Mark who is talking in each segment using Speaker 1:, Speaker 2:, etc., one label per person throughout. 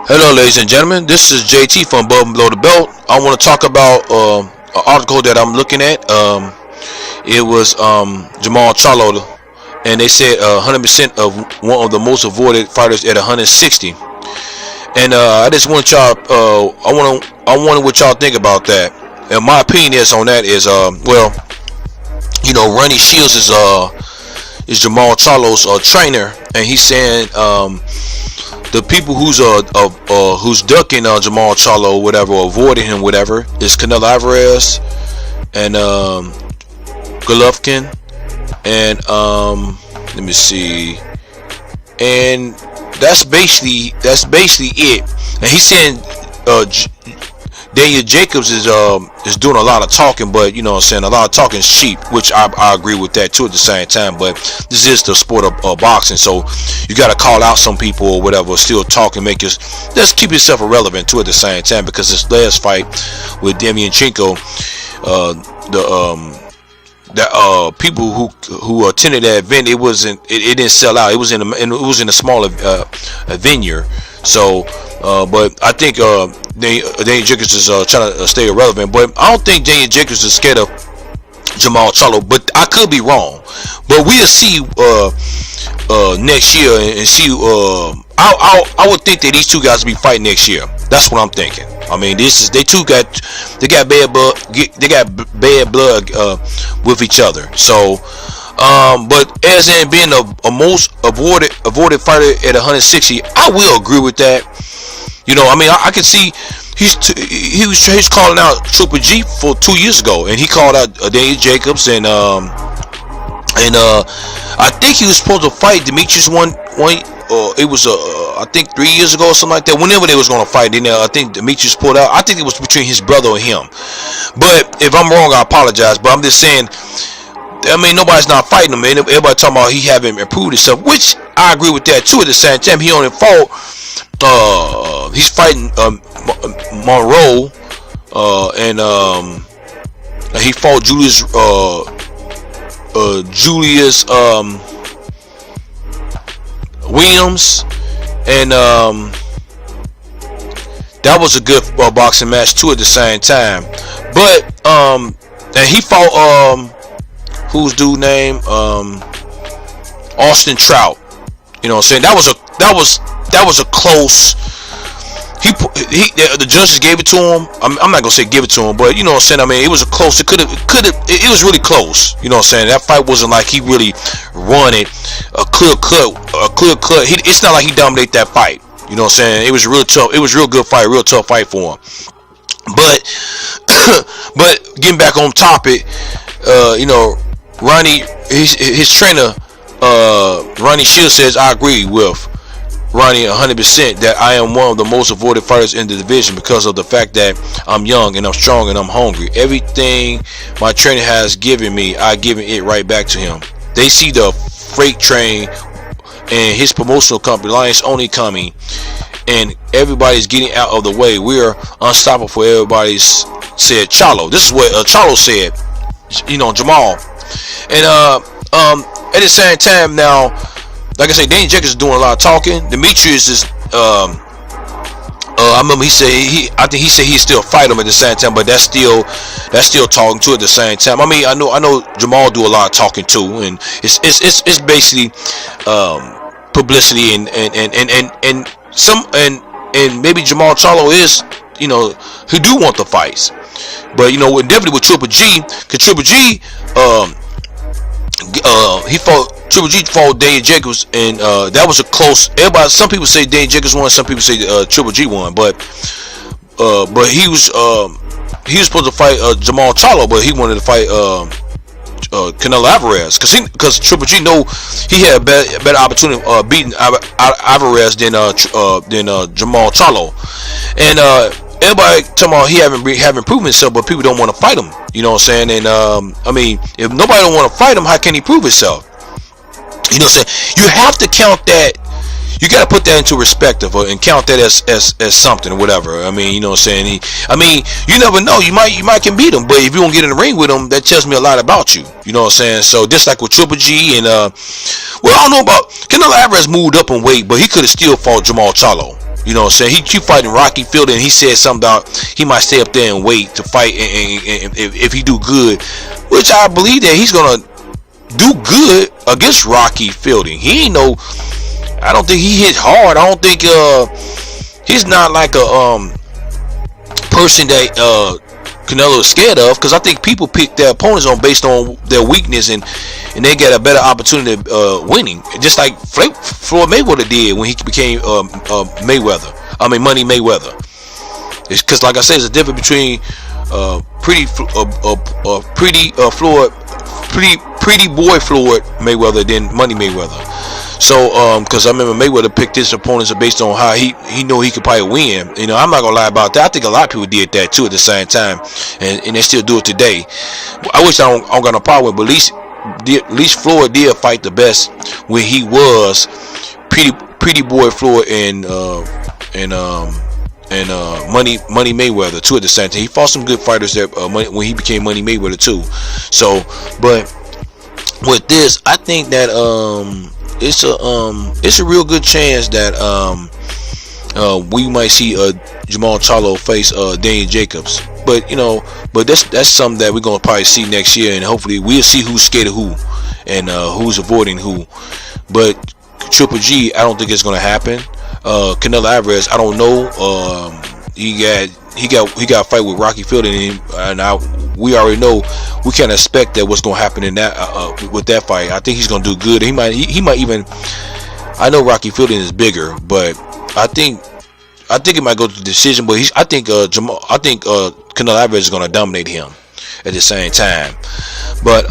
Speaker 1: Hello, ladies and gentlemen. This is JT from Above and Below the Belt. I want to talk about an article that I'm looking at. It was Jermall Charlo, and they said 100% of one of the most avoided fighters at 160. And I just want y'all. I wonder what y'all think about that. And my opinion is on that is Ronnie Shields is Jermall Charlo's trainer, and he's saying the people who's ducking Jermall Charlo, whatever, or avoiding him, whatever, is Canelo Alvarez and Golovkin, and let me see, and that's basically it. And he's saying Daniel Jacobs is doing a lot of talking, but you know what I'm saying, a lot of talking is cheap, which I agree with that too at the same time. But this is the sport of boxing, so you got to call out some people or whatever, still talk and let's keep yourself irrelevant too at the same time, because this last fight with Demianchenko, the people who attended that event, it didn't sell out. It was in a smaller venue. So but I think Daniel Jacobs is trying to stay irrelevant, but I don't think Daniel Jacobs is scared of Jermall Charlo, but I could be wrong. But we'll see next year and see. I would think that these two guys will be fighting next year. That's what I'm thinking. I mean, they got bad blood. They got bad blood with each other. So, but as in being a most avoided fighter at 160, I will agree with that. You know, I mean, I can see he's calling out Triple G for 2 years ago, and he called out Daniel Jacobs, and I think he was supposed to fight Demetrius one. It was I think 3 years ago or something like that. Whenever they was going to fight, I think Demetrius pulled out. I think it was between his brother and him. But if I'm wrong, I apologize. But I'm just saying, I mean, nobody's not fighting him, man. Everybody talking about he haven't improved himself, which I agree with that too. At the same time, he only fought. He's fighting Monroe, and he fought Julius Williams, and that was a good boxing match too at the same time. But and he fought who's dude name Austin Trout. You know what I'm saying? That was a close. The judges gave it to him. I'm not gonna say give it to him, but you know what I'm saying. I mean, it was a close. It was really close. You know what I'm saying? That fight wasn't like he really won it. A clear cut. It's not like he dominated that fight. You know what I'm saying? It was real tough. It was a real good fight, real tough fight for him. But but getting back on topic, Ronnie, his trainer, Ronnie Shields says, I agree with Ronnie 100% that I am one of the most avoided fighters in the division because of the fact that I'm young and I'm strong and I'm hungry. Everything my trainer has given me, I give it right back to him. They see the freight train and his promotional company Lions Only coming, and everybody's getting out of the way. We're unstoppable for everybody's, said Charlo. This is what Charlo said, Jermall. And at the same time now, like I said, Daniel Jacobs is doing a lot of talking. Demetrius is I remember I think he said he'd still fight him at the same time, but that's still talking too at the same time. I mean, I know Jermall do a lot of talking too, and it's basically publicity and maybe Jermall Charlo is, he do want the fights, but definitely with Triple G, because Triple G Triple G fought Daniel Jacobs, and that was a close. Some people say Daniel Jacobs won, some people say Triple G won, but he was supposed to fight Jermall Charlo, but he wanted to fight Canelo Alvarez because Triple G know he had a better opportunity beating Alvarez than Jermall Charlo, and everybody talking about he haven't proven himself, but people don't want to fight him. You know what I'm saying? And I mean, if nobody don't want to fight him, how can he prove himself? You know what I'm saying? You have to count that. You got to put that into perspective and count that as something or whatever. I mean, you know what I'm saying? You never know. You might can beat him, but if you don't get in the ring with him, that tells me a lot about you. You know what I'm saying? So just like with Triple G and I don't know about Canelo Alvarez moved up in weight, but he could have still fought Jermall Charlo. You know what I'm saying? He keep fighting Rocky Fielding, and he said something about he might stay up there and wait to fight, and if he do good, which I believe that he's gonna do good against Rocky Fielding. He ain't no, I don't think he hit hard. I don't think he's not like a person that Canelo is scared of, because I think people pick their opponents on based on their weakness, and they get a better opportunity winning, just like Floyd Mayweather did when he became Mayweather. I mean Money Mayweather. It's because, like I said, there's a difference between pretty boy Floyd Mayweather than Money Mayweather. So, because I remember Mayweather picked his opponents based on how he knew he could probably win. You know, I'm not gonna lie about that. I think a lot of people did that too at the same time, and they still do it today. I wish I don't got no problem with, but at least Floyd did fight the best when he was pretty boy Floyd and Money Mayweather too at the same time. He fought some good fighters that when he became Money Mayweather too. So, but with this, I think that it's a real good chance that we might see Jermall Charlo face Daniel Jacobs. But you know, that's something that we're gonna probably see next year, and hopefully we'll see who's scared of who and who's avoiding who. But Triple G, I don't think it's gonna happen. Canelo Alvarez, I don't know. He got a fight with Rocky Fielding, and we already know we can't expect that what's gonna happen in that with that fight. I think he's gonna do good. He might even. I know Rocky Fielding is bigger, but I think it might go to the decision. But I think Canelo Alvarez is gonna dominate him at the same time. But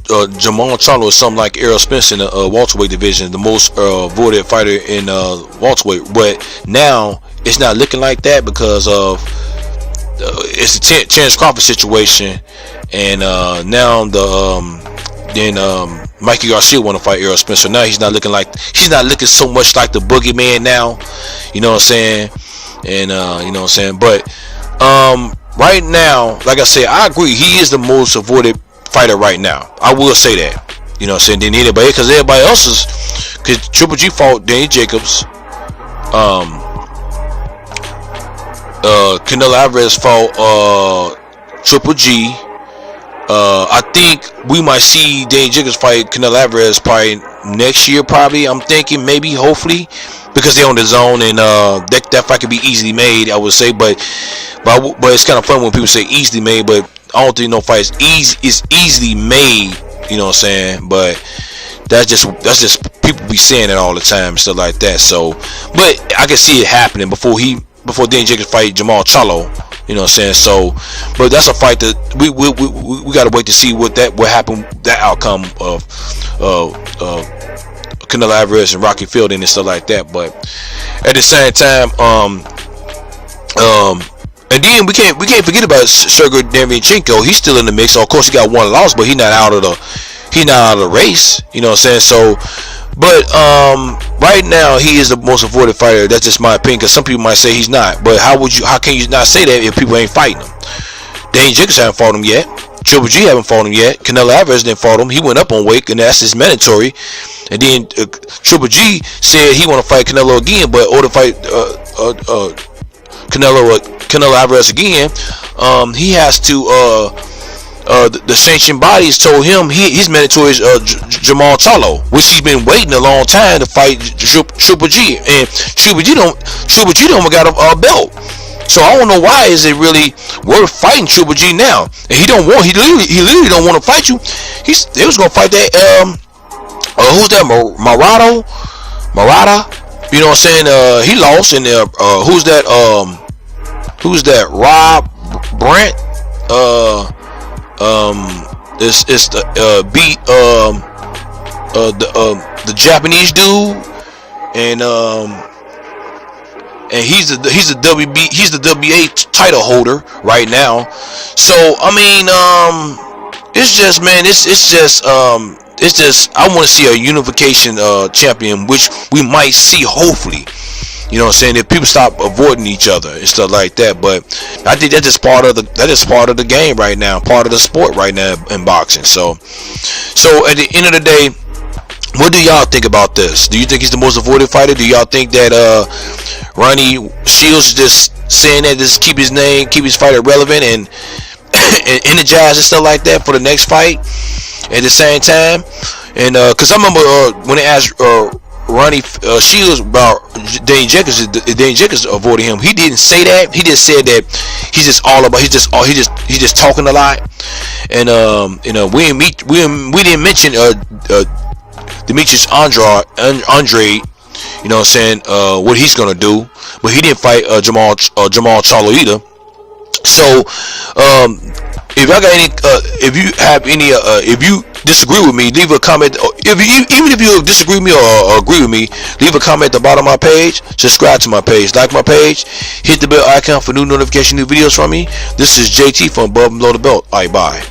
Speaker 1: Jermall Charlo is something like Errol Spence in the welterweight division, the most voted fighter in welterweight. But now it's not looking like that because of it's a Terrence Crawford situation, and now Mikey Garcia want to fight Errol Spence. So now he's not looking so much like the boogeyman now. You know what I'm saying? And you know what I'm saying. But right now, like I said, I agree. He is the most avoided fighter right now. I will say that. You know what I'm saying? Than anybody, because everybody else is. Because Triple G fought Danny Jacobs. Canelo Alvarez fought Triple G. I think we might see Danny Jacobs fight Canelo Alvarez probably next year. Probably, I'm thinking, maybe, hopefully, because they're on the zone, and that fight could be easily made, I would say. But it's kind of fun when people say easily made, but I don't think no fight is easily made. You know what I'm saying? But that's just people be saying it all the time and stuff like that. So, but I can see it happening before Danny Jacobs fight Jermall Charlo. You know what I'm saying? So, but that's a fight that we got to wait to see what happened, that outcome of Canelo Alvarez and Rocky Fielding and stuff like that. But at the same time, and then we can't forget about Sergey Derevyanchenko. He's still in the mix. So of course he got one loss, but he's not out of the race. You know what I'm saying? So, but right now he is the most avoided fighter. That's just my opinion, because some people might say he's not. But how can you not say that if people ain't fighting him? Danny Jacobs haven't fought him yet. Triple G haven't fought him yet. Canelo Alvarez didn't fight him. He went up on weight, and that's his mandatory. And then Triple G said he want to fight Canelo again, but order fight Canelo Alvarez again, he has to the sanctioned bodies told him his mandatory is Jermall Charlo, which he's been waiting a long time to fight Triple G, and Triple G don't got a belt. So I don't know why is it really worth fighting Triple G now. And he literally don't want to fight you. They was gonna fight that who's that, Murata? You know what I'm saying? He lost, and who's that? Rob Brandt. It's the beat the Japanese dude, and he's the WBA title holder right now. So I mean, it's just, man, it's just I want to see a unification champion, which we might see, hopefully. You know what I'm saying? If people stop avoiding each other and stuff like that. But I think that's just part of the game right now, part of the sport right now in boxing. So at the end of the day, What do y'all think about this? Do you think he's the most avoided fighter? Do y'all think that Ronnie Shields just saying that just keep his name, keep his fighter relevant and and energized and stuff like that for the next fight at the same time? And because I remember when they asked Ronnie Shields about Dane Jacobs avoiding him, he didn't say that. He just said that he's just all about, he's just talking a lot. And you know, we didn't mention Demetrius Andre, you know what I'm saying, what he's gonna do, but he didn't fight Jermall Charlo either. So if I got any, if you have any, if you disagree with me, leave a comment. Even if you disagree with me or agree with me, leave a comment at the bottom of my page. Subscribe to my page, like my page, hit the bell icon for new notification, new videos from me. This is JT from Above and Below the Belt. Alright, bye.